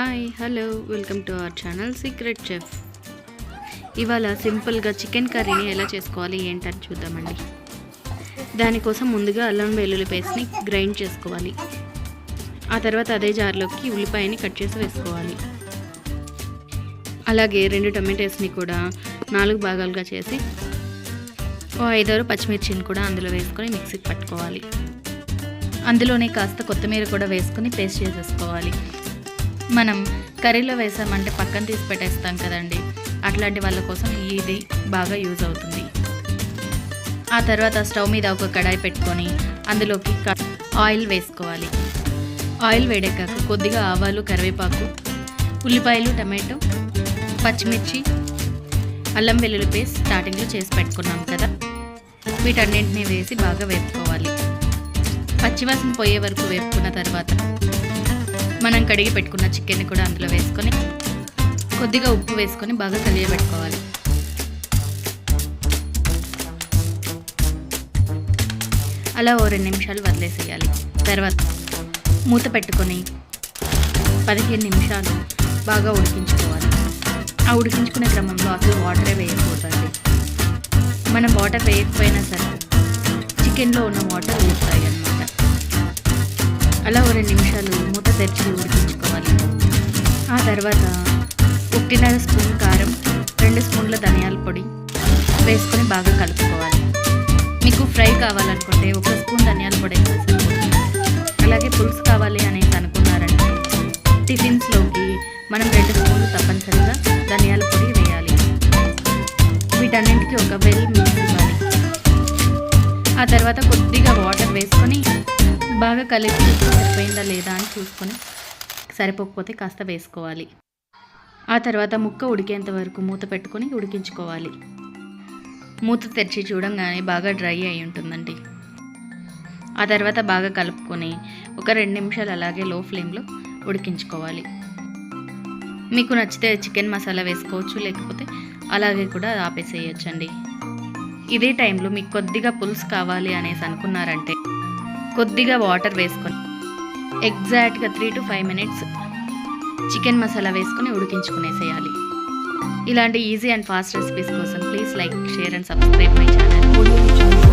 Hi hello welcome to our channel secret chef. ఇవాళ సింపుల్గా chicken కర్రీని ఎలా చేసుకోవాలి ఏంటని చూద్దామండి. దానికోసం ముందుగా అల్లం వెల్లుల్లి పేస్ట్ని గ్రైండ్ చేసుకోవాలి. ఆ తర్వాత అదే జార్లోకి ఉల్లిపాయని కట్ చేసి వేసుకోవాలి. అలాగే 2 టమాటోస్ని కూడా 4 భాగాలుగా చేసి 5-6 పచ్చిమిర్చిని కూడా అందులో వేసుకొని మిక్సీకి పట్టుకోవాలి. అందులోనే కాస్త కొత్తిమీర కూడా వేసుకొని పేస్ట్ చేసేసుకోవాలి. మనం కర్రీలో వేసామంటే పక్కన తీసి పెట్టేస్తాం కదండి, అట్లాంటి వాళ్ళ కోసం ఇది బాగా యూజ్ అవుతుంది. ఆ తర్వాత స్టవ్ మీద ఒక కడాయి పెట్టుకొని అందులోకి ఆయిల్ వేసుకోవాలి. ఆయిల్ వేడెక్కాక కొద్దిగా ఆవాలు, కరివేపాకు, ఉల్లిపాయలు, టమాటో, పచ్చిమిర్చి, అల్లం వెల్లుల్లి పేస్ట్ స్టార్టింగ్లో చేసి పెట్టుకున్నాం కదా, వీటన్నింటినీ వేసి బాగా వేపుకోవాలి. పచ్చివాసన పోయే వరకు వేపుకున్న తర్వాత మనం కడిగి పెట్టుకున్న చికెన్ని కూడా అందులో వేసుకొని కొద్దిగా ఉప్పు వేసుకొని బాగా కలియబెట్టుకోవాలి. అలా 2 నిమిషాలు వదిలేసేయాలి. తర్వాత మూత పెట్టుకొని 15 నిమిషాలు బాగా ఉడికించుకోవాలి. ఆ ఉడికించుకునే క్రమంలో అసలు వాటరే వేయకూడదండి. మనం వాటర్ వేయకపోయినా సరే చికెన్లో ఉన్న వాటర్ ఊరుతాయి అన్నమాట. అలా 2 నిమిషాలు మూత తెరిచి ఉడికించుకోవాలి. ఆ తర్వాత 1.5 స్పూన్ కారం, 2 స్పూన్ల ధనియాల పొడి వేసుకొని బాగా కలుపుకోవాలి. మీకు ఫ్రై కావాలనుకుంటే 1 స్పూన్ ధనియాల పొడి వేస్తే సరిపోతుంది. అలాగే పులుసు కావాలి అనేసి అనుకున్నారంటే టిఫిన్స్లోకి మనం 2 స్పూన్లు తప్పనిసరిగా ధనియాల పొడి వేయాలి. వీటన్నింటికి ఒక వెల్ మిక్స్ ఇవ్వాలి. ఆ తర్వాత కొద్దిగా వాటర్ వేసుకొని బాగా కలిపి సరిపోయిందా లేదా అని చూసుకొని సరిపోకపోతే కాస్త వేసుకోవాలి. ఆ తర్వాత ముక్క ఉడికేంత వరకు మూత పెట్టుకొని ఉడికించుకోవాలి. మూత తెరిచి చూడంగానే బాగా డ్రై అయి ఉంటుందండి. ఆ తర్వాత బాగా కలుపుకొని ఒక 2 నిమిషాలు అలాగే లో ఫ్లేమ్లో ఉడికించుకోవాలి. మీకు నచ్చితే చికెన్ మసాలా వేసుకోవచ్చు, లేకపోతే అలాగే కూడా ఆపేసేయచ్చండి. ఇదే టైంలో మీకు కొద్దిగా పులుసు కావాలి అనేసి అనుకున్నారంటే కొద్దిగా వాటర్ వేసుకొని ఎగ్జాక్ట్గా 3 to 5 మినిట్స్ చికెన్ మసాలా వేసుకొని ఉడికించుకునేసేయాలి. ఇలాంటి ఈజీ అండ్ ఫాస్ట్ రెసిపీస్ కోసం please like, share and subscribe my channel.